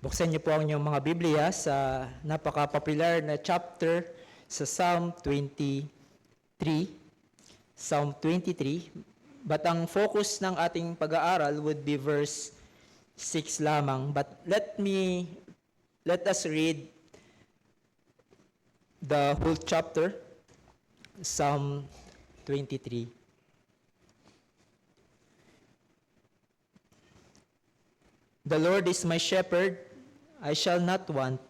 Buksan niyo po ang inyong mga Biblia sa napaka-popular na chapter sa Psalm 23. Psalm 23. But ang focus ng ating pag-aaral would be verse 6 lamang. But let us read the whole chapter, Psalm 23. The Lord is my shepherd, I shall not want.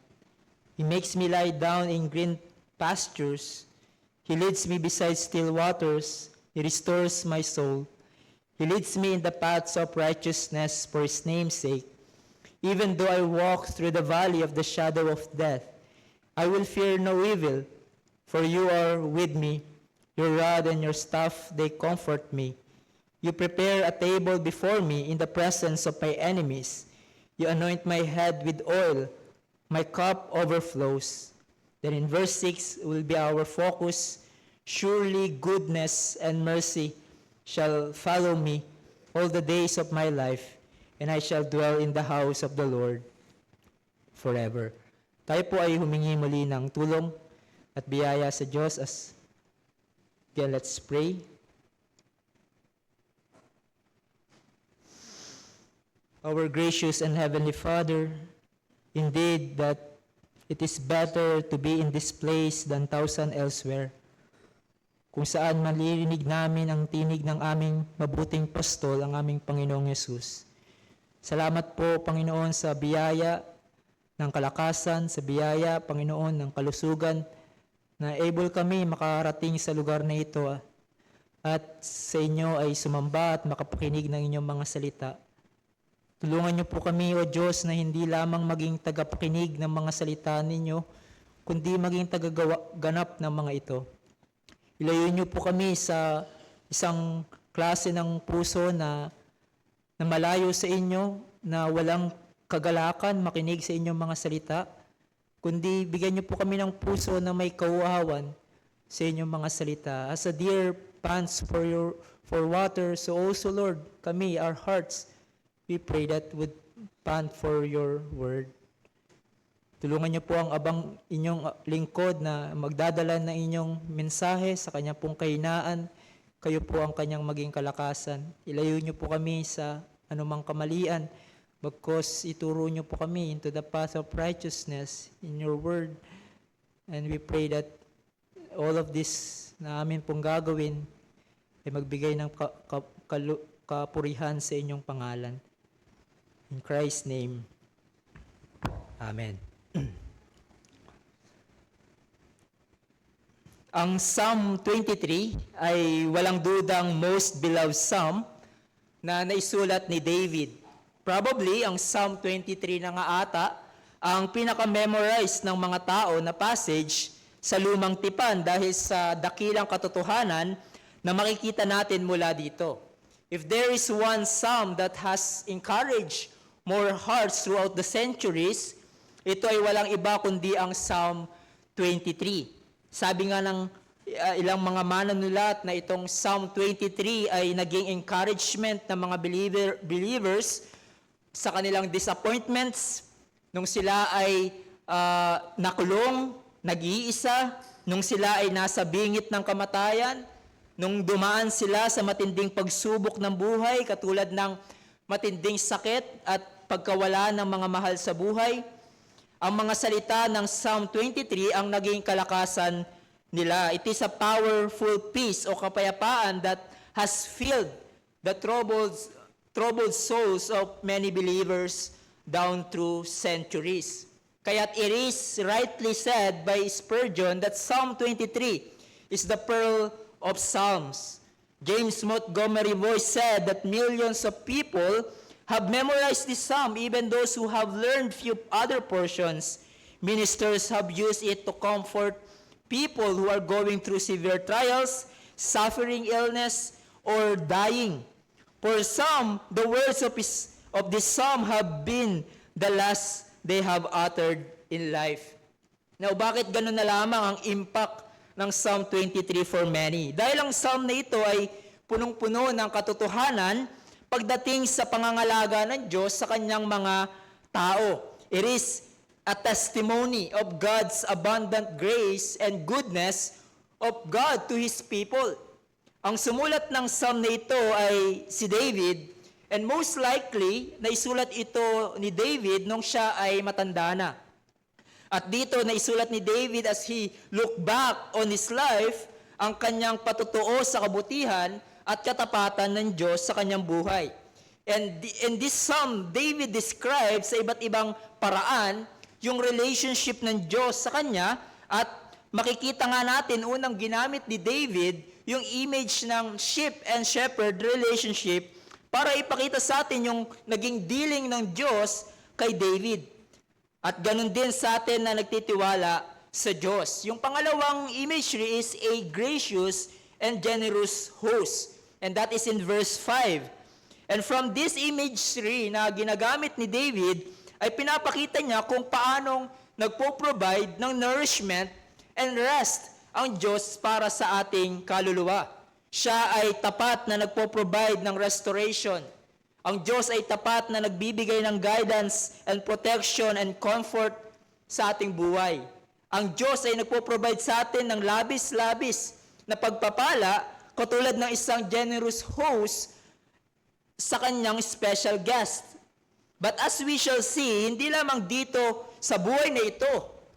He makes me lie down in green pastures. He leads me beside still waters. He restores my soul. He leads me in the paths of righteousness for his name's sake. Even though I walk through the valley of the shadow of death, I will fear no evil, for you are with me. Your rod and your staff, they comfort me. You prepare a table before me in the presence of my enemies. You anoint my head with oil. My cup overflows. Then in verse 6 will be our focus. Surely goodness and mercy shall follow me all the days of my life, and I shall dwell in the house of the Lord forever. Tayo po ay humingi muli ng tulong at biyaya sa Diyos. Again, let's pray. Our gracious and heavenly Father, indeed that it is better to be in this place than 1,000 elsewhere, kung saan malirinig namin ang tinig ng aming mabuting pastol, ang aming Panginoong Yesus. Salamat po, Panginoon, sa biyaya ng kalakasan, sa biyaya, Panginoon, ng kalusugan, na able kami makarating sa lugar na ito at sa inyo ay sumamba at makapakinig ng inyong mga salita. Tulungan niyo po kami, O Diyos, na hindi lamang maging tagapakinig ng mga salita ninyo, kundi maging tagaganap ng mga ito. Ilayo niyo po kami sa isang klase ng puso na malayo sa inyo, na walang kagalakan makinig sa inyong mga salita, kundi bigyan niyo po kami ng puso na may kauawan sa inyong mga salita. As a deer pants for water, so also, Lord, kami, our hearts, we pray that would pant for your word. Tulungan niyo po ang abang inyong lingkod na magdadala ng inyong mensahe sa kanya pong kahinaan. Kayo po ang kanyang maging kalakasan. Ilayo niyo po kami sa anumang kamalian, bagkus ituro niyo po kami into the path of righteousness in your word. And we pray that all of this na amin pong gagawin ay magbigay ng kapurihan sa inyong pangalan. In Christ's name, Amen. Ang Psalm 23 ay walang dudang most beloved psalm na naisulat ni David. Probably, ang Psalm 23 na nga ata ang pinaka-memorize ng mga tao na passage sa lumang tipan dahil sa dakilang katotohanan na makikita natin mula dito. If there is one psalm that has encouraged more hearts throughout the centuries, ito ay walang iba kundi ang Psalm 23. Sabi nga ng ilang mga manunulat na itong Psalm 23 ay naging encouragement ng mga believers sa kanilang disappointments, nung sila ay nakulong, nag-iisa, nung sila ay nasa bingit ng kamatayan, nung dumaan sila sa matinding pagsubok ng buhay, katulad ng matinding sakit at pagkawala ng mga mahal sa buhay. Ang mga salita ng Psalm 23 ang naging kalakasan nila. It is a powerful peace o kapayapaan that has filled the troubled souls of many believers down through centuries. Kaya't it is rightly said by Spurgeon that Psalm 23 is the pearl of Psalms. James Montgomery Boyce said that millions of people have memorized this psalm, even those who have learned few other portions. Ministers have used it to comfort people who are going through severe trials, suffering illness, or dying. For some, the words of this psalm have been the last they have uttered in life. Now, bakit ganun na lamang ang impact ng Psalm 23 for many? Dahil ang psalm na ito ay punong-puno ng katotohanan pagdating sa pangangalaga ng Diyos sa kanyang mga tao. It is a testimony of God's abundant grace and goodness of God to His people. Ang sumulat ng psalm na ito ay si David, and most likely, naisulat ito ni David nung siya ay matanda na. At dito, naisulat ni David as he looked back on his life, ang kanyang patutuo sa kabutihan at katapatan ng Diyos sa kanyang buhay. And in this psalm, David describes sa iba't ibang paraan yung relationship ng Diyos sa kanya, at makikita nga natin, unang ginamit ni David yung image ng sheep and shepherd relationship para ipakita sa atin yung naging dealing ng Diyos kay David. At ganun din sa atin na nagtitiwala sa Diyos. Yung pangalawang imagery is a gracious and generous host. And that is in verse 5. And from this imagery na ginagamit ni David, ay pinapakita niya kung paanong nagpo-provide ng nourishment and rest ang Diyos para sa ating kaluluwa. Siya ay tapat na nagpo-provide ng restoration. Ang Diyos ay tapat na nagbibigay ng guidance and protection and comfort sa ating buhay. Ang Diyos ay nagpo-provide sa atin ng labis-labis na pagpapala, katulad ng isang generous host sa kanyang special guest. But as we shall see, hindi lamang dito sa buhay na ito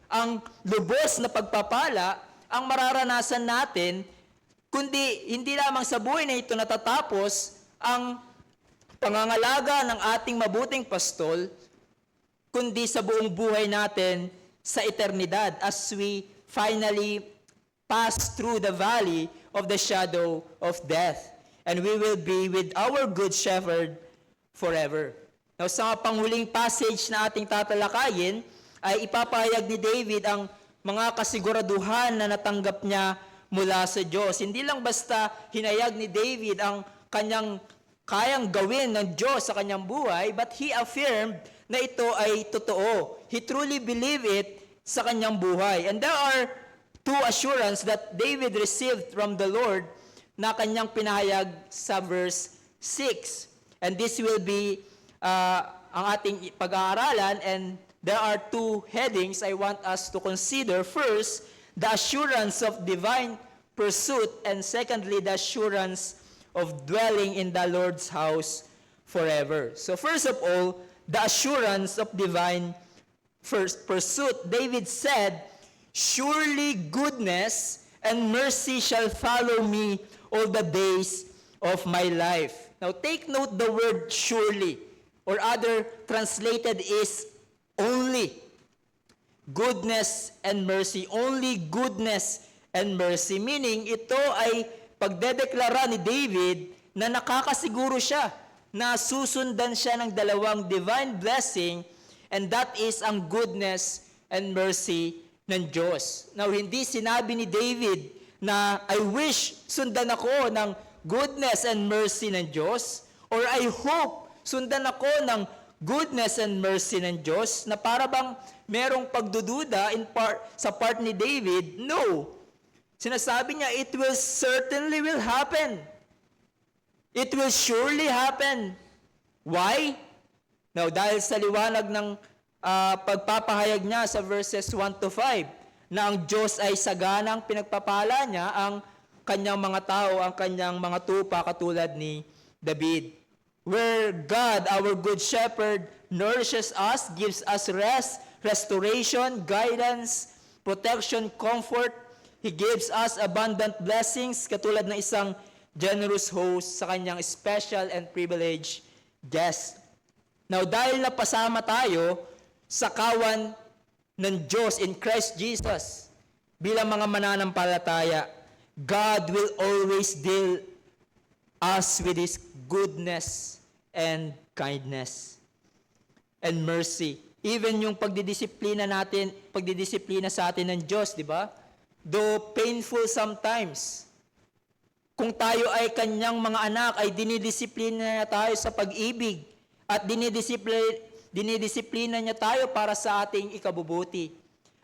ang lubos na pagpapala ang mararanasan natin, kundi hindi lamang sa buhay na ito natatapos ang pangangalaga ng ating mabuting pastol, kundi sa buong buhay natin sa eternidad as we finally pass through the valley of the shadow of death. And we will be with our good shepherd forever. Now, sa panghuling passage na ating tatalakayin, ay ipapahayag ni David ang mga kasiguraduhan na natanggap niya mula sa Diyos. Hindi lang basta hinayag ni David ang kanyang kayang gawin ng Diyos sa kanyang buhay, but he affirmed na ito ay totoo. He truly believed it sa kanyang buhay. And there are two assurance that David received from the Lord na kanyang pinahayag sa verse 6. And this will be ang ating pag-aaralan, and there are two headings I want us to consider. First, the assurance of divine pursuit, and secondly, the assurance of dwelling in the Lord's house forever. So first of all, the assurance of divine pursuit. David said, "Surely goodness and mercy shall follow me all the days of my life." Now take note the word surely, or other translated is only. Goodness and mercy. Only goodness and mercy. Meaning, ito ay pagdedeklara ni David na nakakasiguro siya na susundan siya ng dalawang divine blessing, and that is ang goodness and mercy ng Diyos. Now, hindi sinabi ni David na I wish sundan ako ng goodness and mercy ng Diyos, or I hope sundan ako ng goodness and mercy ng Diyos, na para bang merong pagdududa sa part ni David. No. Sinasabi niya, it will certainly will happen. It will surely happen. Why? Now, dahil sa liwanag ng pagpapahayag niya sa verses 1 to 5, na ang Diyos ay saganang pinagpapala niya ang kanyang mga tao, ang kanyang mga tupa, katulad ni David. Where God, our good shepherd, nourishes us, gives us rest, restoration, guidance, protection, comfort. He gives us abundant blessings, katulad ng isang generous host sa kanyang special and privileged guest. Now, dahil napasama tayo sa kawan ng Diyos in Christ Jesus, bilang mga mananampalataya, God will always deal us with His goodness and kindness and mercy. Even yung pagdidisiplina sa atin ng Diyos, di ba? Though painful sometimes, kung tayo ay kanyang mga anak, ay dinidisiplina niya tayo sa pag-ibig at dinidisiplina niya tayo para sa ating ikabubuti.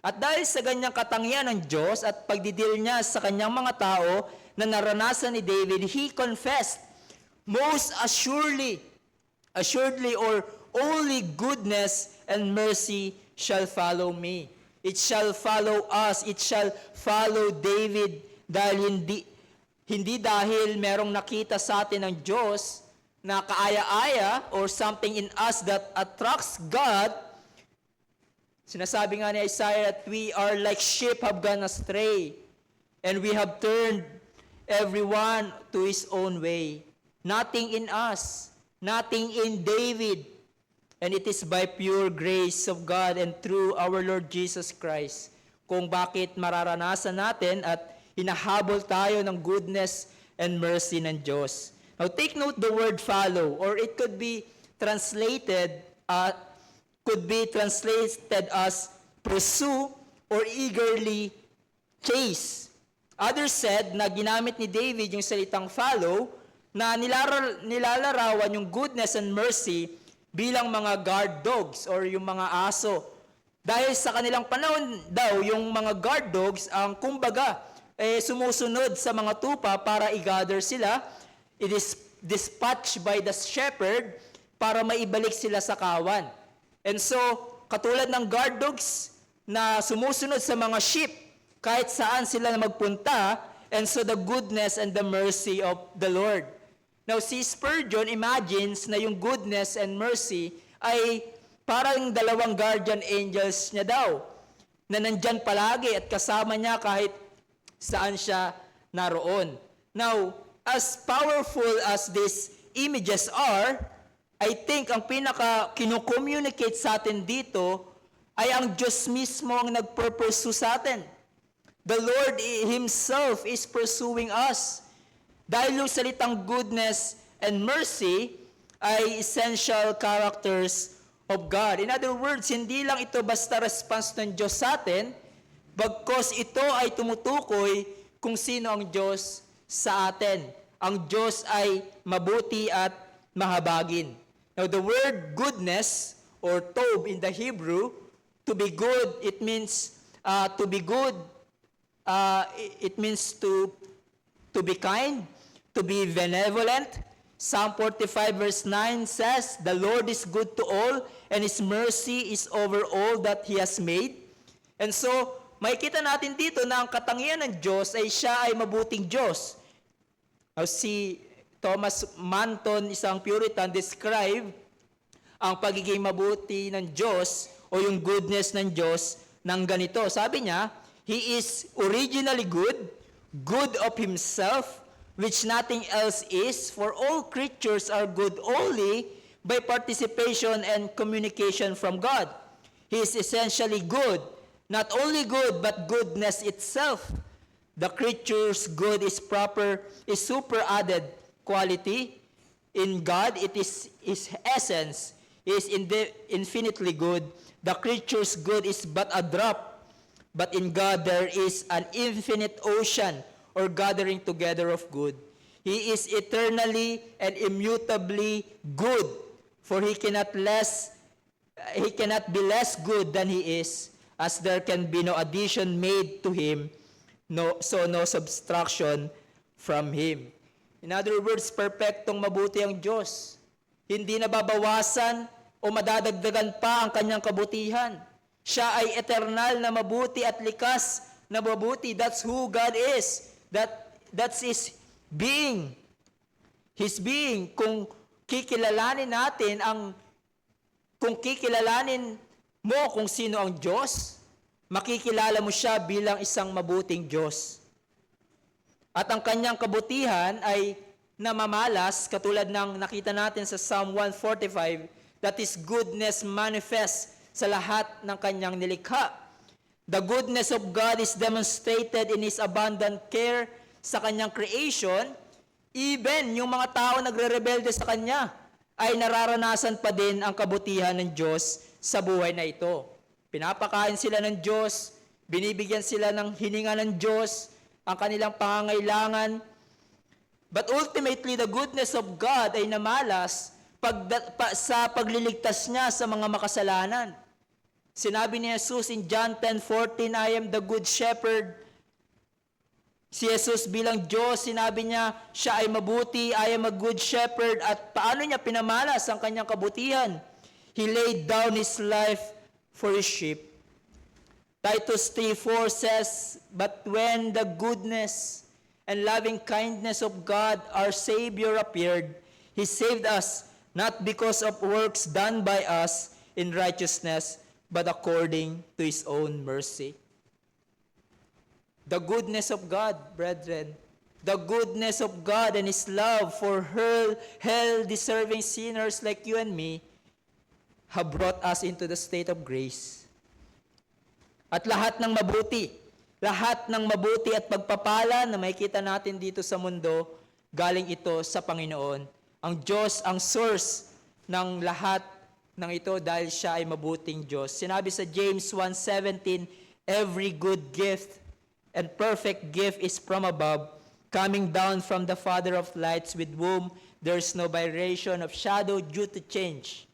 At dahil sa ganyang katangian ng Diyos at pagdidil niya sa kanyang mga tao na naranasan ni David, he confessed, most assuredly or only goodness and mercy shall follow me. It shall follow us. It shall follow David dahil hindi dahil merong nakita sa atin ng Diyos na kaaya-aya or something in us that attracts God. Sinasabi nga ni Isaiah that we are like sheep have gone astray and we have turned everyone to his own way. Nothing in us, nothing in David, and it is by pure grace of God and through our Lord Jesus Christ kung bakit mararanasan natin at hinahabol tayo ng goodness and mercy ng Diyos. Now take note the word follow, or it could be translated as pursue or eagerly chase. Others said na ginamit ni David yung salitang follow na nilalarawan yung goodness and mercy bilang mga guard dogs or yung mga aso. Dahil sa kanilang panahon daw, yung mga guard dogs ang kumbaga sumusunod sa mga tupa para i-gather sila. It is dispatched by the shepherd para maibalik sila sa kawan. And so, katulad ng guard dogs na sumusunod sa mga sheep kahit saan sila magpunta, and so the goodness and the mercy of the Lord. Now, si Spurgeon imagines na yung goodness and mercy ay parang dalawang guardian angels niya daw, na nandyan palagi at kasama niya kahit saan siya naroon. Now, as powerful as these images are, I think ang kino-communicate sa atin dito ay ang Diyos mismo ang nagpursue sa atin. The Lord Himself is pursuing us. Dahil yung salitang goodness and mercy ay essential characters of God. In other words, hindi lang ito basta response ng Diyos sa atin, bagkos ito ay tumutukoy kung sino ang Diyos sa atin. Ang Diyos ay mabuti at mahabagin. Now, the word goodness or tov in the Hebrew, to be good, it means to be good. It means to be kind, to be benevolent. Psalm 45 verse 9 says, "The Lord is good to all, and His mercy is over all that He has made." And so, makikita natin dito na ang katangian ng Diyos ay siya ay mabuting Diyos. Now, si Thomas Manton, isang Puritan, describe ang pagiging mabuti ng Diyos o yung goodness ng Diyos ng ganito. Sabi niya, He is originally good, good of Himself, which nothing else is, for all creatures are good only by participation and communication from God. He is essentially good, not only good, but goodness itself. The creature's good is super-added quality. In God, it is His essence, is infinitely good. The creature's good is but a drop, but in God there is an infinite ocean or gathering together of good. He is eternally and immutably good, for He cannot be less good than He is, as there can be no addition made to Him, no subtraction from Him. In other words, perpektong mabuti ang Diyos. Hindi nababawasan o madadagdagan pa ang kanyang kabutihan. Siya ay eternal na mabuti at likas na mabuti. That's who God is. That's His being. His being. Kung kikilalanin mo kung sino ang Diyos, makikilala mo siya bilang isang mabuting Diyos. At ang kanyang kabutihan ay namamalas, katulad ng nakita natin sa Psalm 145, that His goodness manifest sa lahat ng kanyang nilikha. The goodness of God is demonstrated in His abundant care sa kanyang creation. Even yung mga tao nagre-rebelde sa Kanya ay nararanasan pa din ang kabutihan ng Diyos sa buhay na ito. Pinapakain sila ng Diyos, binibigyan sila ng hininga ng Diyos, ang kanilang pangangailangan. But ultimately, the goodness of God ay namalas sa pagliligtas niya sa mga makasalanan. Sinabi ni Jesus in John 10:14, "I am the good shepherd." Si Jesus bilang Diyos, sinabi niya, siya ay mabuti, I am a good shepherd. At paano niya pinamalas ang kanyang kabutihan? He laid down His life for His sheep. Titus 3:4 says, "But when the goodness and loving kindness of God our Savior appeared, He saved us, not because of works done by us in righteousness, but according to His own mercy." The goodness of God, brethren, the goodness of God and His love for hell-deserving sinners like you and me have brought us into the state of grace. At lahat ng mabuti at pagpapala na makikita natin dito sa mundo, galing ito sa Panginoon. Ang Diyos ang source ng lahat ng ito dahil Siya ay mabuting Diyos. Sinabi sa James 1:17, "Every good gift and perfect gift is from above, coming down from the Father of lights, with whom there is no variation of shadow due to change."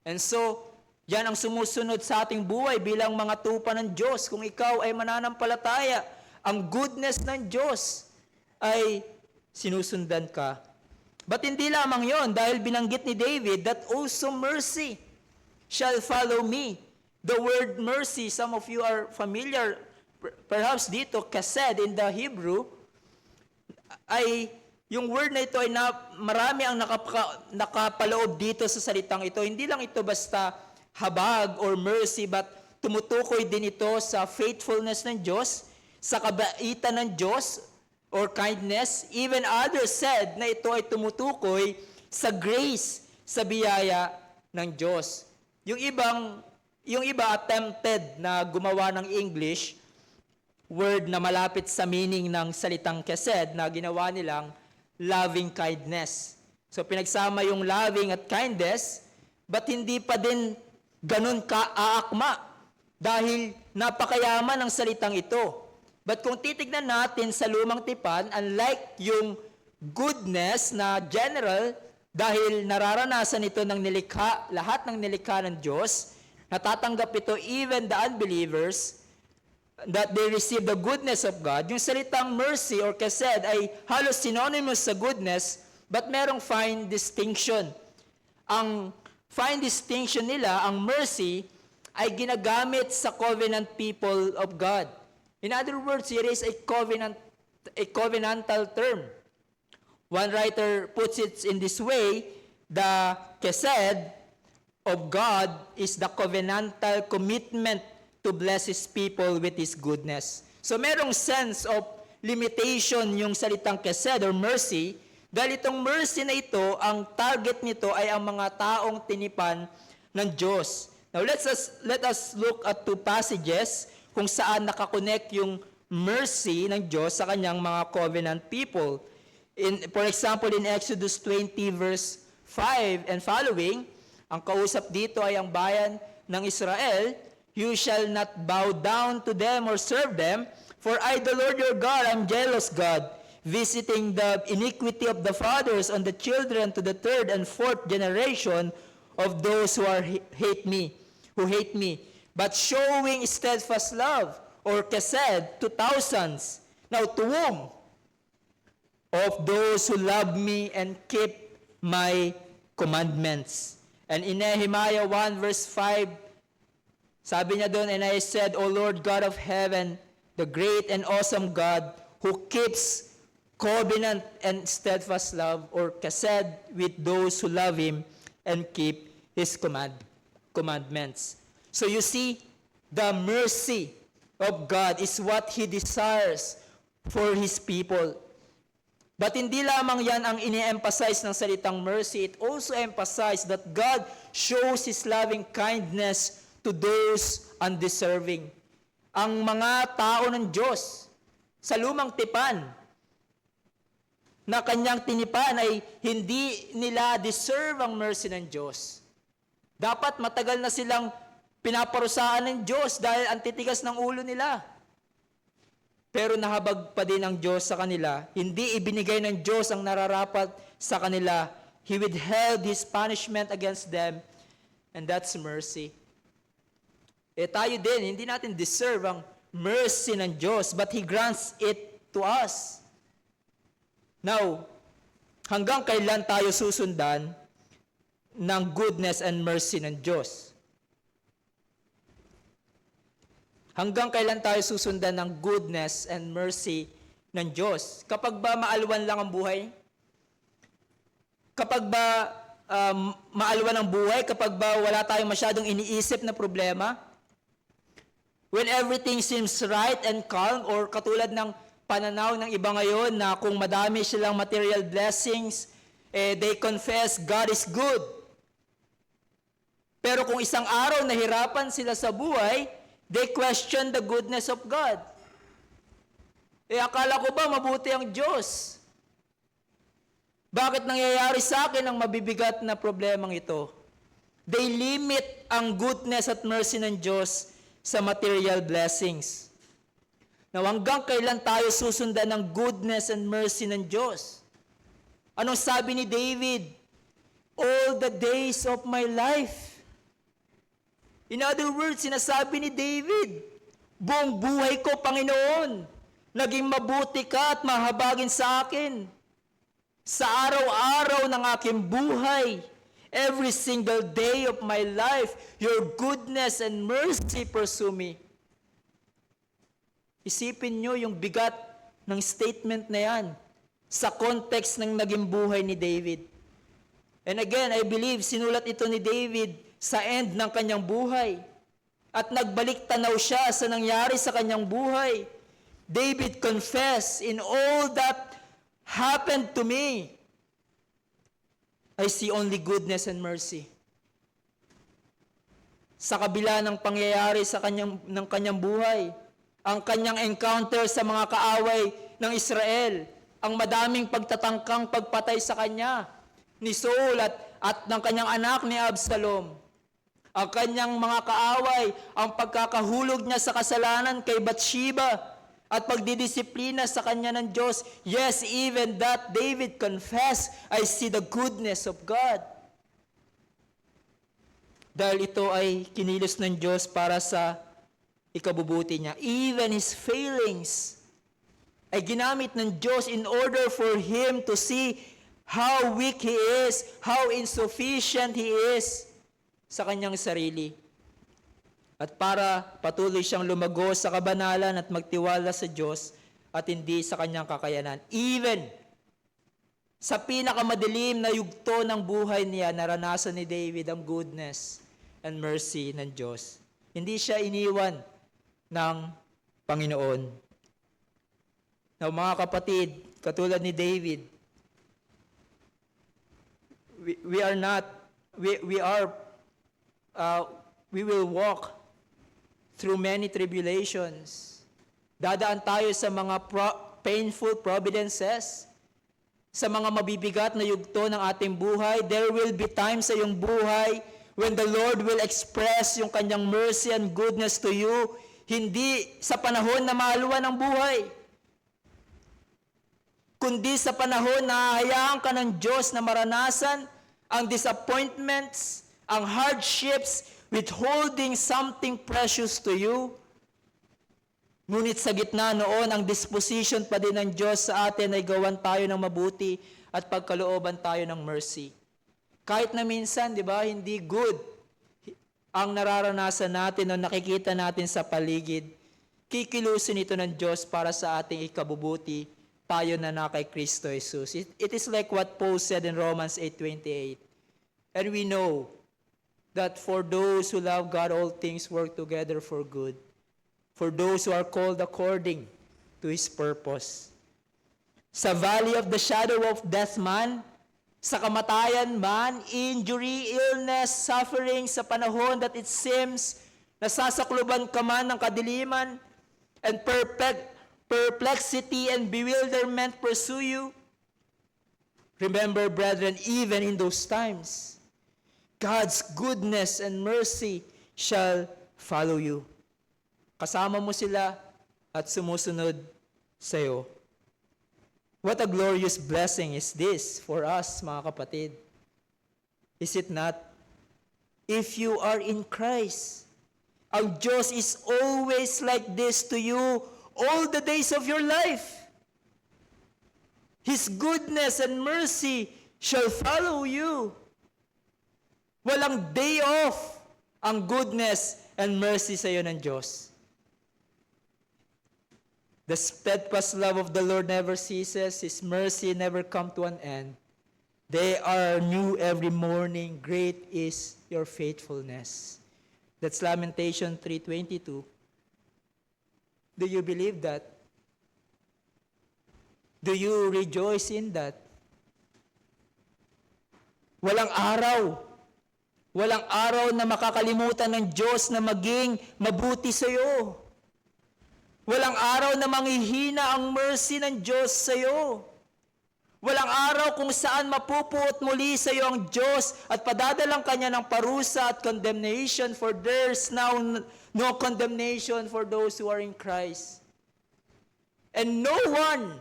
And so, yan ang sumusunod sa ating buhay bilang mga tupa ng Diyos. Kung ikaw ay mananampalataya, ang goodness ng Diyos ay sinusundan ka. But hindi lamang yon, dahil binanggit ni David that also mercy shall follow me. The word mercy, some of you are familiar, perhaps dito, kased in the Hebrew, ay yung word na ito ay marami ang nakapaloob dito sa salitang ito. Hindi lang ito basta habag or mercy, but tumutukoy din ito sa faithfulness ng Diyos, sa kabaitan ng Diyos or kindness. Even others said na ito ay tumutukoy sa grace, sa biyaya ng Diyos. Yung iba attempted na gumawa ng English word na malapit sa meaning ng salitang kesed na ginawa nilang loving kindness. So pinagsama yung loving at kindness, but hindi pa din ganun ka-aakma dahil napakayaman ng salitang ito. But kung titignan natin sa lumang tipan, unlike yung goodness na general, dahil nararanasan ito ng nilikha, lahat ng nilikha ng Diyos, natatanggap ito even the unbelievers, that they receive the goodness of God. Yung salitang mercy or kesed ay halos synonymous sa goodness, but merong fine distinction. Ang fine distinction nila, ang mercy, ay ginagamit sa covenant people of God. In other words, it is a covenantal term. One writer puts it in this way, the kesed of God is the covenantal commitment to bless His people with His goodness. So merong sense of limitation yung salitang kesed or mercy, dahil itong mercy na ito, ang target nito ay ang mga taong tinipan ng Diyos. Now let us look at two passages kung saan nakakonect yung mercy ng Diyos sa kanyang mga covenant people. For example, in Exodus 20 verse 5 and following, ang kausap dito ay ang bayan ng Israel, "You shall not bow down to them or serve them, for I, the Lord your God, am jealous God, visiting the iniquity of the fathers on the children to the third and fourth generation of those who hate me, but showing steadfast love," or kesed, to thousands. Now, to whom? "Of those who love me and keep my commandments." And in Nehemiah 1 verse 5, sabi niya doon, "And I said, O Lord God of heaven, the great and awesome God, who keeps covenant and steadfast love," or kesed, "with those who love Him and keep His commandments." So you see, the mercy of God is what He desires for His people. But hindi lamang yan ang ini-emphasize ng salitang mercy. It also emphasizes that God shows His loving kindness to those undeserving. Ang mga tao ng Diyos sa lumang tipan na kanyang tinipan ay hindi nila deserve ang mercy ng Diyos. Dapat matagal na silang pinaparusahan ng Diyos dahil ang titigas ng ulo nila. Pero nahabag pa din ang Diyos sa kanila. Hindi ibinigay ng Diyos ang nararapat sa kanila. He withheld His punishment against them, and that's mercy. Tayo din, hindi natin deserve ang mercy ng Diyos, but He grants it to us. Now, hanggang kailan tayo susundan ng goodness and mercy ng Diyos? Hanggang kailan tayo susundan ng goodness and mercy ng Diyos? Kapag ba maalwan lang ang buhay? Kapag ba maalwan ang buhay? Kapag ba wala tayong masyadong iniisip na problema? When everything seems right and calm, or katulad ng pananaw ng iba ngayon na kung madami silang material blessings, they confess God is good. Pero kung isang araw nahirapan sila sa buhay, they question the goodness of God. Akala ko ba mabuti ang Diyos? Bakit nangyayari sa akin ang mabibigat na problemang ito? They limit ang goodness at mercy ng Diyos sa material blessings. Now, hanggang kailan tayo susundan ng goodness and mercy ng Diyos? Anong sabi ni David? All the days of my life. In other words, sinasabi ni David, buong buhay ko, Panginoon, naging mabuti ka at mahabagin sa akin. Sa araw-araw ng aking buhay, every single day of my life, your goodness and mercy pursue me. Isipin nyo yung bigat ng statement na yan sa context ng naging buhay ni David. And again, I believe sinulat ito ni David sa end ng kanyang buhay. At nagbalik tanaw siya sa nangyari sa kanyang buhay. David confessed, in all that happened to me, I see only goodness and mercy. Sa kabila ng pangyayari ng kanyang buhay, ang kanyang encounter sa mga kaaway ng Israel, ang madaming pagtatangkang pagpatay sa kanya ni Saul at ng kanyang anak ni Absalom, ang kanyang mga kaaway, ang pagkakahulog niya sa kasalanan kay Bathsheba, at pagdidisiplina sa kanya ng Diyos. Yes, even that David confessed, I see the goodness of God. Dahil ito ay kinilos ng Diyos para sa ikabubuti niya. Even his failings ay ginamit ng Diyos in order for him to see how weak he is, how insufficient he is sa kanyang sarili. At para patuloy siyang lumago sa kabanalan at magtiwala sa Diyos at hindi sa kanyang kakayanan. Even sa pinakamadilim na yugto ng buhay niya, naranasan ni David ang goodness and mercy ng Diyos. Hindi siya iniwan ng Panginoon. Now, mga kapatid, katulad ni David, we will walk through many tribulations. Dadaan tayo sa mga painful providences, sa mga mabibigat na yugto ng ating buhay. There will be times sa iyong buhay when the Lord will express yung kanyang mercy and goodness to you, hindi sa panahon na maaluan ang buhay, kundi sa panahon na hayaan ka ng Diyos na maranasan ang disappointments, ang hardships, withholding something precious to you. Ngunit sa gitna noon, ang disposition pa din ng Diyos sa atin ay gawan tayo ng mabuti at pagkalooban tayo ng mercy. Kahit na minsan, di ba, hindi good ang nararanasan natin o nakikita natin sa paligid, kikilusin ito ng Diyos para sa ating ikabubuti, tayo na kay Kristo Jesus. It is like what Paul said in Romans 8:28. And we know that for those who love God, all things work together for good. For those who are called according to His purpose. Sa valley of the shadow of death man, sa kamatayan man, injury, illness, suffering, sa panahon that it seems nasasakluban ka man ng kadiliman, and perplexity and bewilderment pursue you. Remember, brethren, even in those times, God's goodness and mercy shall follow you. Kasama mo sila at sumusunod sa iyo. What a glorious blessing is this for us, mga kapatid. Is it not? If you are in Christ, ang Diyos is always like this to you all the days of your life. His goodness and mercy shall follow you. Walang day off ang goodness and mercy sa iyo ng Diyos. The steadfast love of the Lord never ceases. His mercy never come to an end. They are new every morning. Great is your faithfulness. That's Lamentation 3:22. Do you believe that? Do you rejoice in that? Walang araw na makakalimutan ng Diyos na maging mabuti sa iyo. Walang araw na manghihina ang mercy ng Diyos sa iyo. Walang araw kung saan mapupuot muli sa iyo ang Diyos at padadalang Kanya ng parusa at condemnation, for there's now no condemnation for those who are in Christ. And no one,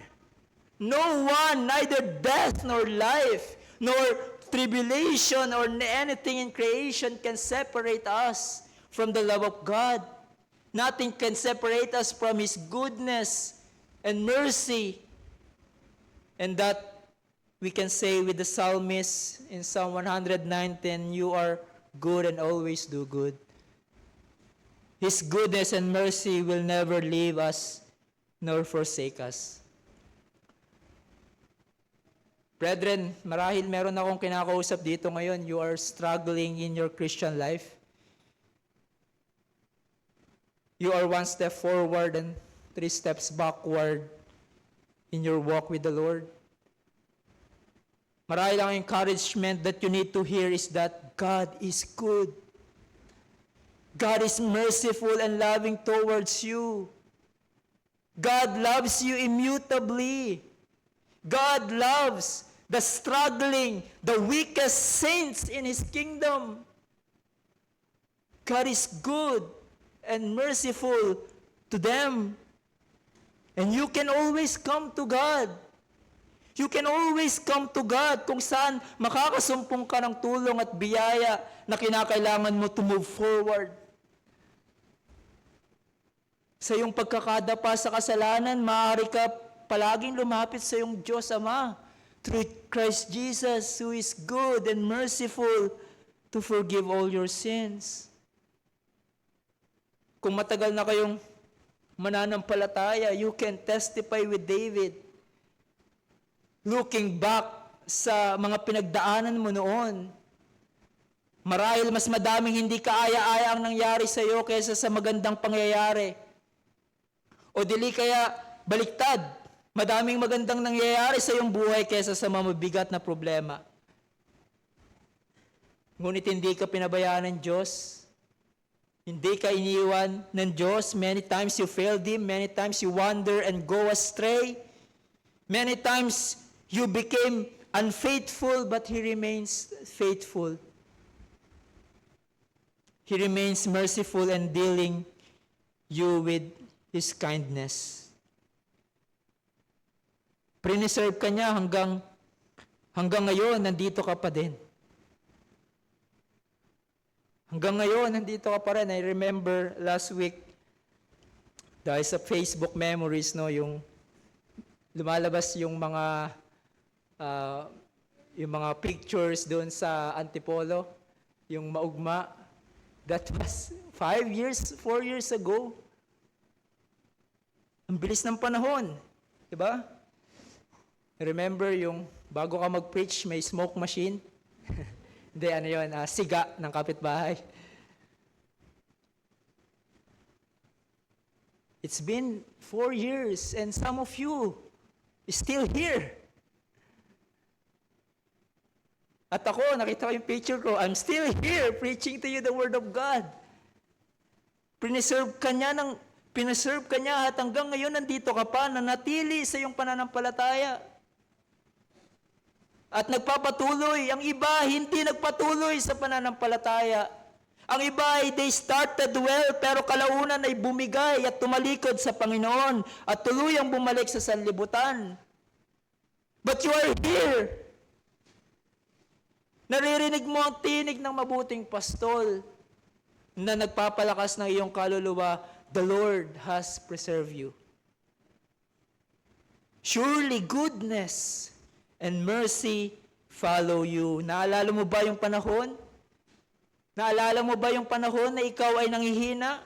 neither death nor life, nor tribulation or anything in creation can separate us from the love of God. Nothing can separate us from His goodness and mercy. And that we can say with the psalmist in Psalm 109:10, you are good and always do good. His goodness and mercy will never leave us nor forsake us. Brethren, marahil meron akong kinakausap dito ngayon, you are struggling in your Christian life. You are one step forward and 3 steps backward in your walk with the Lord. Marahil ang encouragement that you need to hear is that God is good. God is merciful and loving towards you. God loves you immutably. God loves the struggling, the weakest saints in His kingdom. God is good and merciful to them. And you can always come to God. You can always come to God kung saan makakasumpong ka ng tulong at biyaya na kinakailangan mo to move forward. Sa iyong pagkakadapa sa kasalanan, maaari ka palaging lumapit sa iyong Diyos Ama through Christ Jesus, who is good and merciful to forgive all your sins. Kung matagal na kayong mananampalataya, you can testify with David. Looking back sa mga pinagdaanan mo noon, marahil mas madaming hindi kaaya-aya ang nangyari sa iyo kaysa sa magandang pangyayari. O dili kaya baliktad, madaming magandang nangyayari sa iyong buhay kaysa sa mga mabigat na problema. Ngunit hindi ka pinabayaan ng Diyos. Hindi ka iniwan ng Diyos. Many times you failed Him. Many times you wander and go astray. Many times you became unfaithful, but He remains faithful. He remains merciful and dealing you with His kindness. Preserve ka niya hanggang ngayon, nandito ka pa din. Hanggang ngayon, nandito ka pa rin. I remember last week, dahil sa Facebook memories, no, yung lumalabas yung mga pictures doon sa Antipolo, yung maugma. That was 4 years ago. Ang bilis ng panahon. Diba? Remember yung bago ka mag-preach, may smoke machine? Hindi, siga ng kapitbahay. It's been 4 years and some of you is still here. At ako, nakita ko yung picture ko, I'm still here preaching to you the Word of God. Pinaserve ka niya at hanggang ngayon nandito ka pa, nanatili sa iyong pananampalataya. At nagpapatuloy. Ang iba, hindi nagpatuloy sa pananampalataya. Ang iba ay they started well, pero kalaunan ay bumigay at tumalikod sa Panginoon at tuluyang bumalik sa sanlibutan. But you are here. Naririnig mo ang tinig ng mabuting pastol na nagpapalakas ng iyong kaluluwa. The Lord has preserved you. Surely goodness and mercy follow you. Naalala mo ba yung panahon Naalala mo ba yung panahon na ikaw ay nanghihina?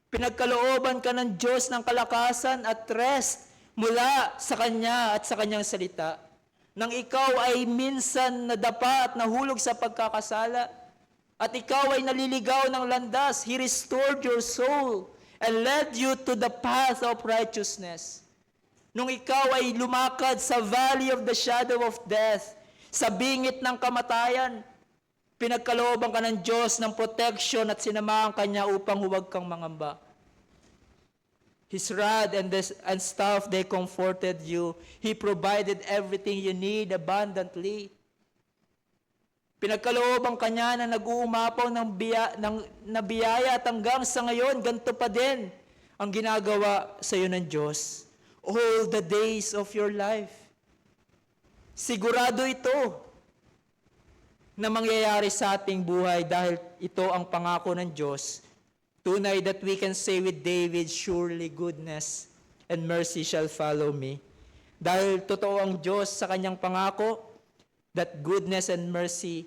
Pinagkalooban ka ng Diyos ng kalakasan at rest mula sa Kanya at sa Kanyang salita. Nang ikaw ay minsan nadapa at nahulog sa pagkakasala, at ikaw ay naliligaw ng landas, He restored your soul and led you to the path of righteousness. Nung ikaw ay lumakad sa valley of the shadow of death, sa bingit ng kamatayan, pinagkalooban ka ng Diyos ng protection at sinamahan ka niya upang huwag kang mangamba. His rod and staff, they comforted you. He provided everything you need abundantly. Pinagkalooban ka niya na nag-uumapaw ng biyaya at hanggang sa ngayon, ganito pa din ang ginagawa sa iyo ng Diyos. All the days of your life. Sigurado ito na mangyayari sa ating buhay dahil ito ang pangako ng Diyos. Tunay that we can say with David, surely goodness and mercy shall follow me. Dahil totoo ang Diyos sa kanyang pangako, that goodness and mercy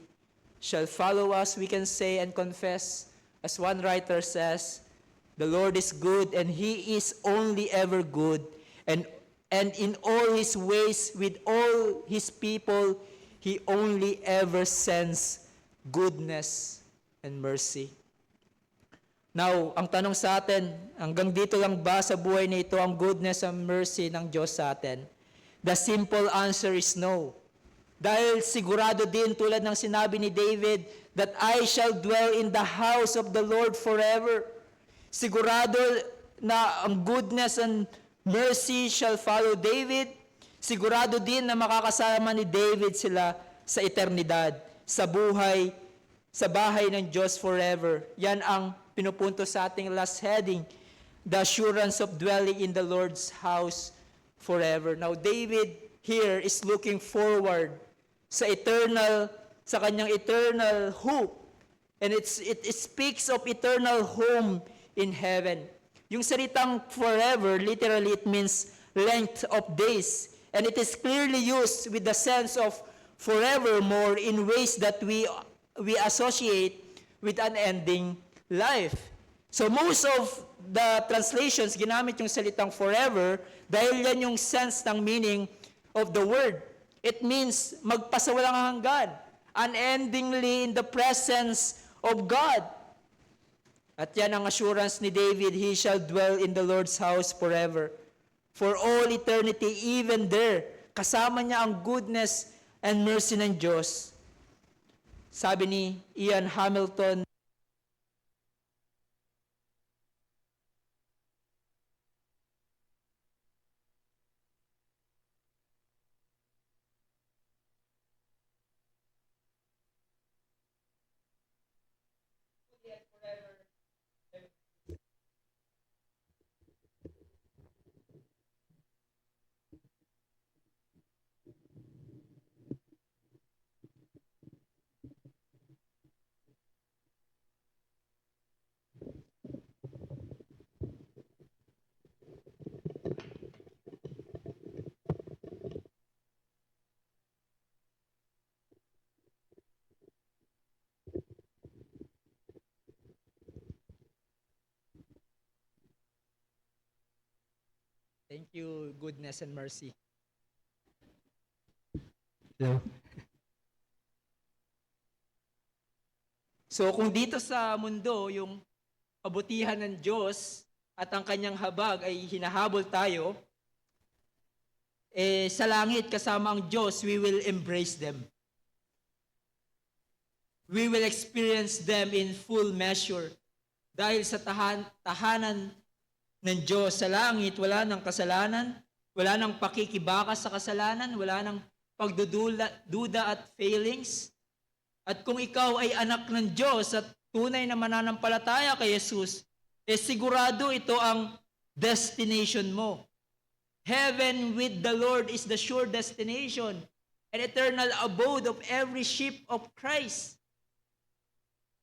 shall follow us, we can say and confess, as one writer says, the Lord is good and He is only ever good, and in all His ways with all His people, He only ever sends goodness and mercy. Now, ang tanong sa atin, hanggang dito lang ba sa buhay na ito ang goodness and mercy ng Diyos sa atin? The simple answer is no. Dahil sigurado din tulad ng sinabi ni David, that I shall dwell in the house of the Lord forever. Sigurado na ang goodness and mercy shall follow David. Sigurado din na makakasama ni David sila sa eternidad, sa buhay, sa bahay ng Diyos forever. Yan ang pinupunto sa ating last heading, the assurance of dwelling in the Lord's house forever. Now, David here is looking forward sa kanyang eternal hope. And it speaks of eternal home in heaven. Yung salitang forever, literally it means length of days. And it is clearly used with the sense of forevermore in ways that we associate with unending life. So most of the translations, ginamit yung salitang forever dahil yan yung sense ng meaning of the word. It means magpasawalang hanggan, unendingly in the presence of God. At yan ang assurance ni David, he shall dwell in the Lord's house forever. For all eternity, even there, kasama niya ang goodness and mercy ng Diyos. Sabi ni Ian Hamilton, thank you, goodness and mercy. Hello. So kung dito sa mundo, yung kabutihan ng Diyos at ang kanyang habag ay hinahabol tayo, sa langit kasama ang Diyos, we will embrace them. We will experience them in full measure. Dahil sa tahanan ng Diyos sa langit, wala nang kasalanan, wala nang pakikibaka sa kasalanan, wala nang pagdududa at failings. At kung ikaw ay anak ng Diyos at tunay na mananampalataya kay Jesus, sigurado ito ang destination mo. Heaven with the Lord is the sure destination, an eternal abode of every sheep of Christ.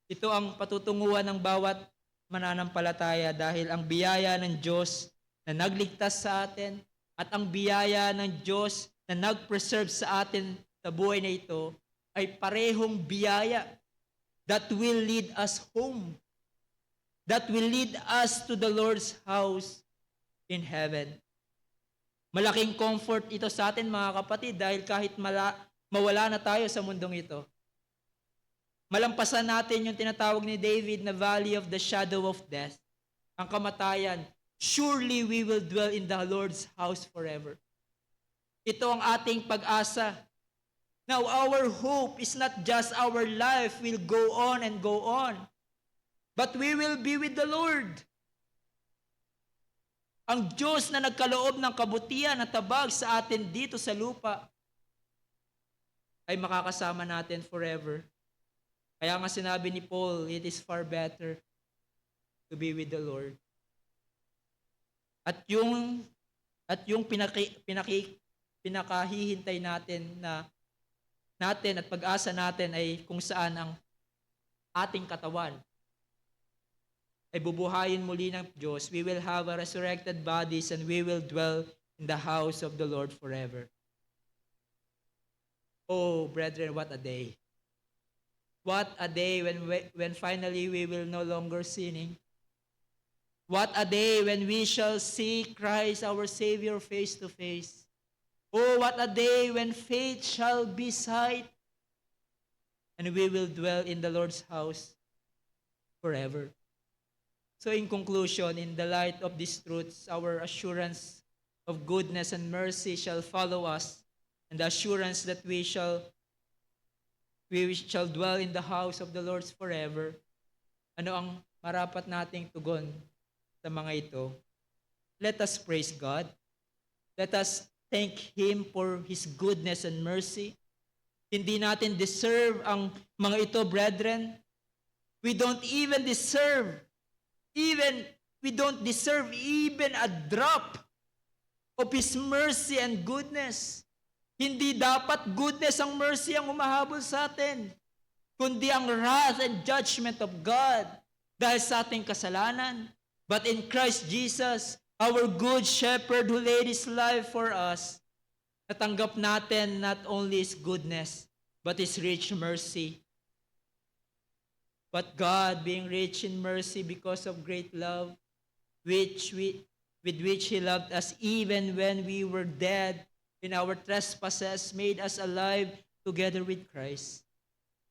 Ito ang patutunguhan ng bawat mananampalataya dahil ang biyaya ng Diyos na nagligtas sa atin at ang biyaya ng Diyos na nag-preserve sa atin sa buhay na ito ay parehong biyaya. that will lead us home, that will lead us to the Lord's house in heaven. Malaking comfort ito sa atin mga kapatid dahil kahit mawala na tayo sa mundong ito, malampasan natin yung tinatawag ni David na valley of the shadow of death, ang kamatayan. Surely we will dwell in the Lord's house forever. Ito ang ating pag-asa. Now, our hope is not just our life will go on and go on, but we will be with the Lord. Ang Diyos na nagkaloob ng kabutihan at tabag sa atin dito sa lupa ay makakasama natin forever. Kaya nga sinabi ni Paul, it is far better to be with the Lord. At yung pinakahihintay natin at pag-asa natin ay kung saan ang ating katawan ay bubuhayin muli ng Diyos. We will have a resurrected bodies and we will dwell in the house of the Lord forever. Oh, brethren, what a day. What a day when finally we will no longer sinning. What a day when we shall see Christ our Savior face to face. Oh, what a day when faith shall be sight and we will dwell in the Lord's house forever. So in conclusion, in the light of these truths, our assurance of goodness and mercy shall follow us, and the assurance that we shall dwell in the house of the Lord forever. Ano ang marapat nating tugon sa mga ito? Let us praise God. Let us thank Him for His goodness and mercy. Hindi natin deserve ang mga ito, brethren. We don't deserve even a drop of His mercy and goodness. Hindi dapat goodness ang mercy ang humahabol sa atin, kundi ang wrath and judgment of God dahil sa ating kasalanan. But in Christ Jesus, our good shepherd who laid His life for us, natanggap natin not only His goodness, but His rich mercy. But God, being rich in mercy because of great love, with which He loved us even when we were dead in our trespasses, made us alive together with Christ.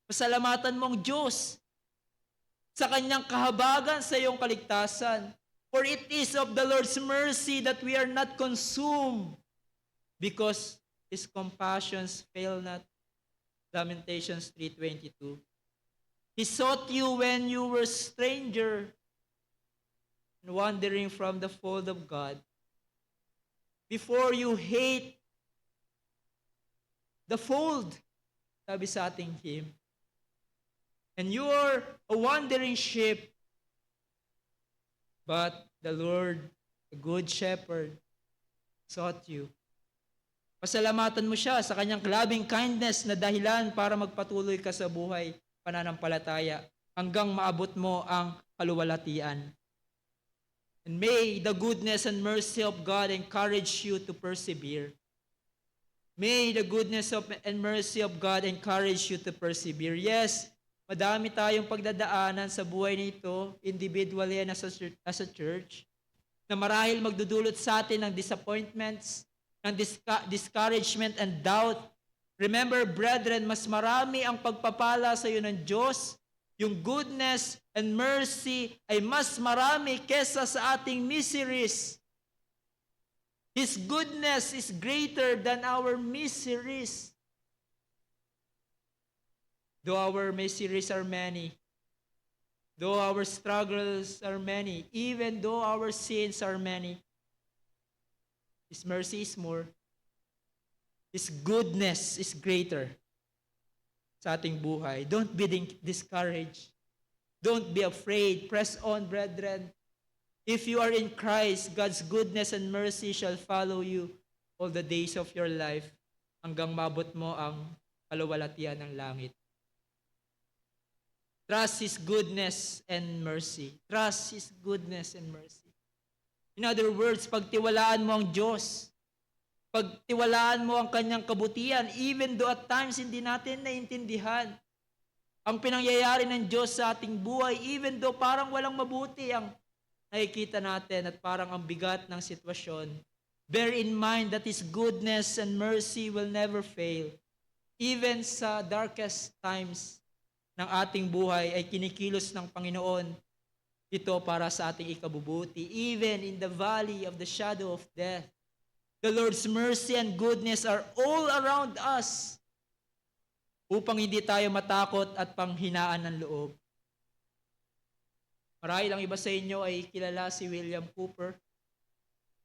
Pasalamatan mong Diyos sa Kanyang kahabagan sa iyong kaligtasan. For it is of the Lord's mercy that we are not consumed, because His compassions fail not. Lamentations 3:22. He sought you when you were stranger and wandering from the fold of God. Before you hate the fold, sabi sa ating hymn. And you are a wandering sheep, but the Lord, the good shepherd, sought you. Pasalamatan mo siya sa kanyang loving kindness na dahilan para magpatuloy ka sa buhay pananampalataya hanggang maabot mo ang kaluwalhatian. And may the goodness and mercy of God encourage you to persevere. May the goodness and mercy of God encourage you to persevere. Yes, madami tayong pagdadaanan sa buhay nito, individually and as a church, na marahil magdudulot sa atin ng disappointments, ng discouragement and doubt. Remember, brethren, mas marami ang pagpapala sa iyo ng Diyos. Yung goodness and mercy ay mas marami kesa sa ating miseries. His goodness is greater than our miseries. Though our miseries are many, though our struggles are many, even though our sins are many, His mercy is more. His goodness is greater sa ating buhay. Don't be discouraged. Don't be afraid. Press on, brethren. If you are in Christ, God's goodness and mercy shall follow you all the days of your life hanggang mabot mo ang kaluwalhatian ng langit. Trust His goodness and mercy. Trust His goodness and mercy. In other words, pagtiwalaan mo ang Diyos. Pagtiwalaan mo ang Kanyang kabutihan, even though at times hindi natin naiintindihan. ang pinangyayari ng Diyos sa ating buhay, even though parang walang mabuti ang nakikita natin at parang ang bigat ng sitwasyon, bear in mind that His goodness and mercy will never fail. Even sa darkest times ng ating buhay ay kinikilos ng Panginoon ito para sa ating ikabubuti. Even in the valley of the shadow of death, the Lord's mercy and goodness are all around us upang hindi tayo matakot at panghinaan ng loob. Marahil ang iba sa inyo ay kilala si William Cowper,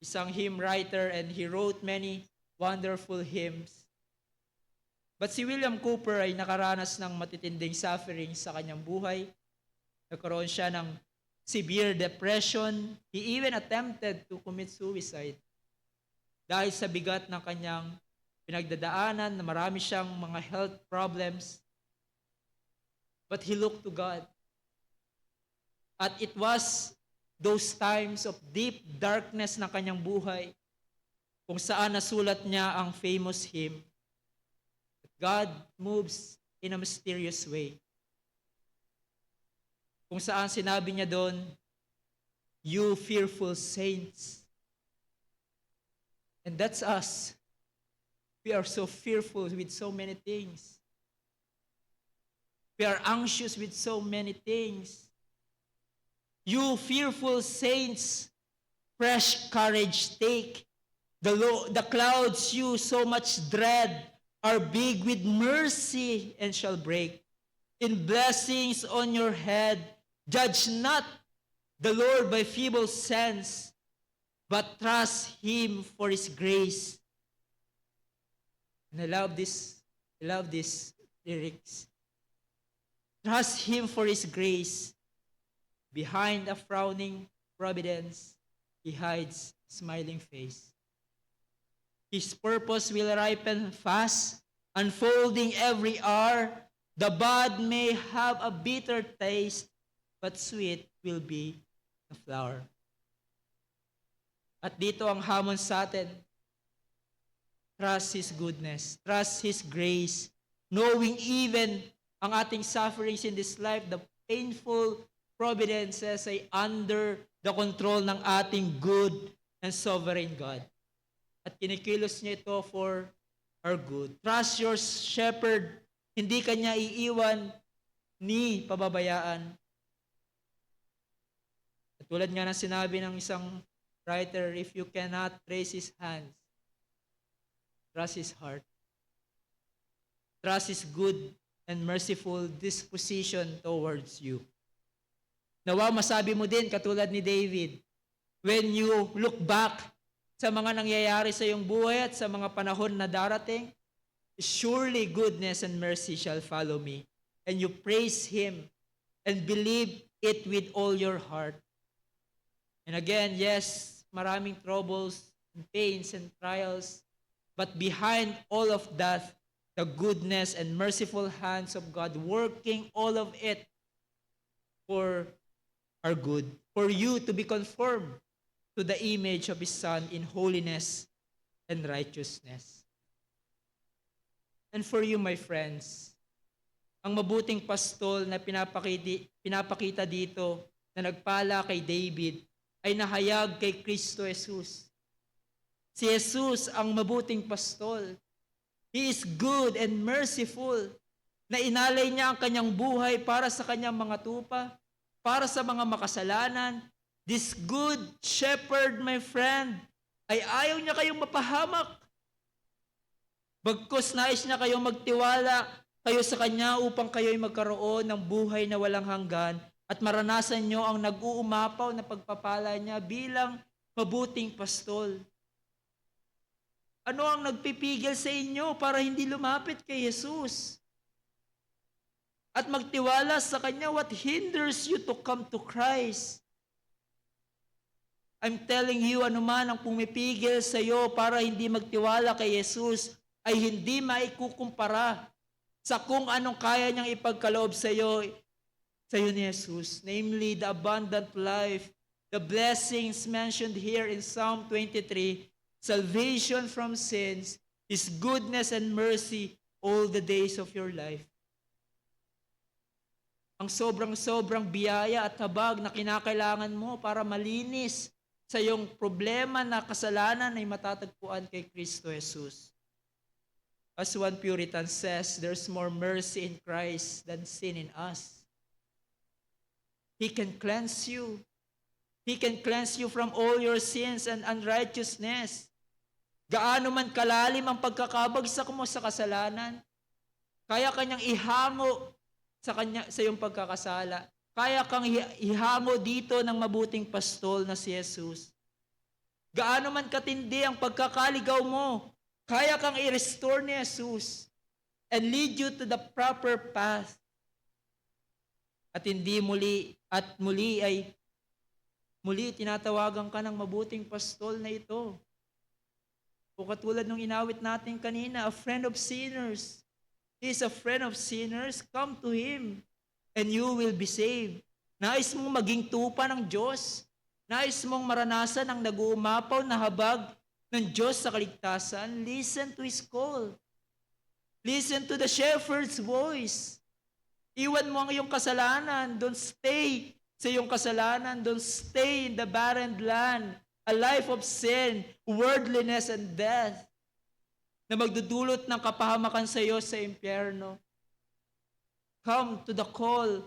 isang hymn writer, and he wrote many wonderful hymns. But si William Cowper ay nakaranas ng matitinding suffering sa kanyang buhay. Nagkaroon siya ng severe depression. He even attempted to commit suicide dahil sa bigat ng kanyang pinagdadaanan, na marami siyang mga health problems. But he looked to God. At it was those times of deep darkness ng kanyang buhay kung saan nasulat niya ang famous hymn, God moves in a mysterious way. Kung saan sinabi niya doon, you fearful saints. And that's us. We are so fearful with so many things. We are anxious with so many things. You fearful saints, fresh courage take. The clouds you so much dread are big with mercy and shall break. In blessings on your head, judge not the Lord by feeble sense, but trust Him for His grace. And I love this lyrics. Trust Him for His grace. Behind a frowning providence, He hides a smiling face. His purpose will ripen fast, unfolding every hour. The bud may have a bitter taste, but sweet will be the flower. At dito ang hamon sa atin. Trust His goodness, trust His grace, knowing even ang ating sufferings in this life, the painful providences ay under the control ng ating good and sovereign God. At kinikilos niya ito for our good. Trust your shepherd, hindi kanya iiwan ni pababayaan. At tulad nga ng sinabi ng isang writer, if you cannot trace His hands, trust His heart. Trust His good and merciful disposition towards you. Nawa masabi mo din, katulad ni David, when you look back sa mga nangyayari sa iyong buhay at sa mga panahon na darating, surely goodness and mercy shall follow me. And you praise Him and believe it with all your heart. And again, yes, maraming troubles, and pains, and trials, but behind all of that, the goodness and merciful hands of God working all of it for our good, for you to be conformed to the image of His Son in holiness and righteousness. And for you, my friends, ang mabuting pastol na pinapakita dito na nagpala kay David ay nahayag kay Kristo Jesus. Si Jesus ang mabuting pastol. He is good and merciful, na inalay niya ang kanyang buhay para sa kanyang mga tupa, para sa mga makasalanan. This good shepherd, my friend, ay ayaw niya kayong mapahamak. Bagkus nais niya kayong magtiwala kayo sa Kanya upang kayo'y magkaroon ng buhay na walang hanggan at maranasan niyo ang nag-uumapaw na pagpapala niya bilang mabuting pastol. Ano ang nagpipigil sa inyo para hindi lumapit kay Jesus at magtiwala sa Kanya? What hinders you to come to Christ? I'm telling you, anuman ang pumipigil sa iyo para hindi magtiwala kay Jesus ay hindi maikukumpara sa kung anong kaya niyang ipagkaloob sa iyo ni Jesus. Namely, the abundant life, the blessings mentioned here in Psalm 23, salvation from sins, His goodness and mercy all the days of your life. ang sobrang-sobrang biyaya at habag na kinakailangan mo para malinis sa iyong problema na kasalanan ay matatagpuan kay Kristo Jesus. As one Puritan says, there's more mercy in Christ than sin in us. He can cleanse you. He can cleanse you from all your sins and unrighteousness. Gaano man kalalim ang pagkakabagsak mo sa kasalanan, kaya kanyang ihango sa iyong pagkakasala. Kaya kang ihango dito ng mabuting pastol na si Jesus. Gaano man katindi ang pagkakaligaw mo, kaya kang i-restore ni Jesus and lead you to the proper path. At hindi muli tinatawagan ka ng mabuting pastol na ito. O katulad ng inawit natin kanina, a friend of sinners. He is a friend of sinners. Come to Him and you will be saved. Nais mong maging tupa ng Diyos. Nais mong maranasan ang nag-uumapaw na habag ng Diyos sa kaligtasan. Listen to His call. Listen to the shepherd's voice. Iwan mo ang iyong kasalanan. Don't stay sa iyong kasalanan. Don't stay in the barren land. A life of sin, worldliness, and death na magdudulot ng kapahamakan sa iyo sa impyerno. Come to the call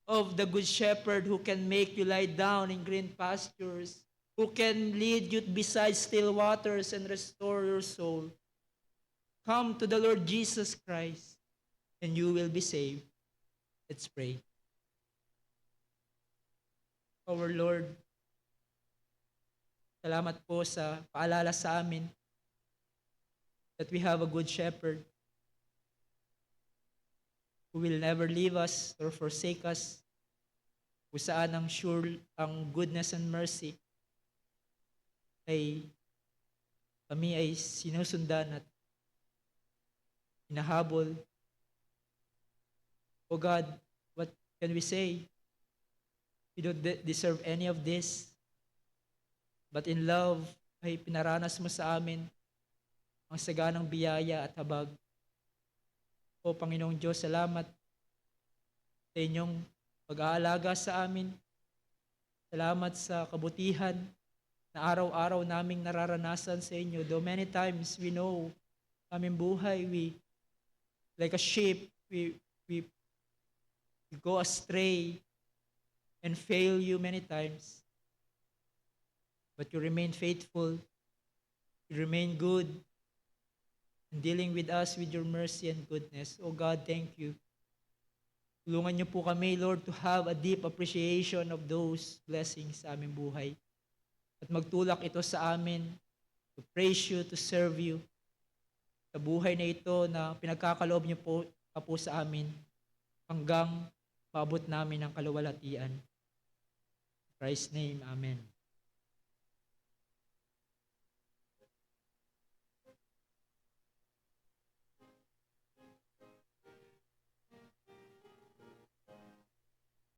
of the Good Shepherd who can make you lie down in green pastures, who can lead you beside still waters and restore your soul. Come to the Lord Jesus Christ and you will be saved. Let's pray. Our Lord, salamat po sa paalala sa amin that we have a good shepherd who will never leave us or forsake us, kung saan ang sure ang goodness and mercy ay kami ay sinusundan at hinahabol. Oh God, what can we say? We don't deserve any of this. But in love, ay pinaranas mo sa amin ang saganang biyaya at habag. O Panginoong Diyos, salamat sa inyong pag-aalaga sa amin. Salamat sa kabutihan na araw-araw naming nararanasan sa inyo. Though many times we know, aming buhay, we, like a sheep, we go astray and fail you many times. But you remain faithful. You remain good in dealing with us with your mercy and goodness. Oh God, thank you. Tulungan niyo po kami, Lord, to have a deep appreciation of those blessings sa aming buhay. At magtulak ito sa amin to praise you, to serve you. Sa buhay na ito na pinagkakaloob niyo po sa amin hanggang maabot namin ang kaluwalhatian. In Christ's name, Amen.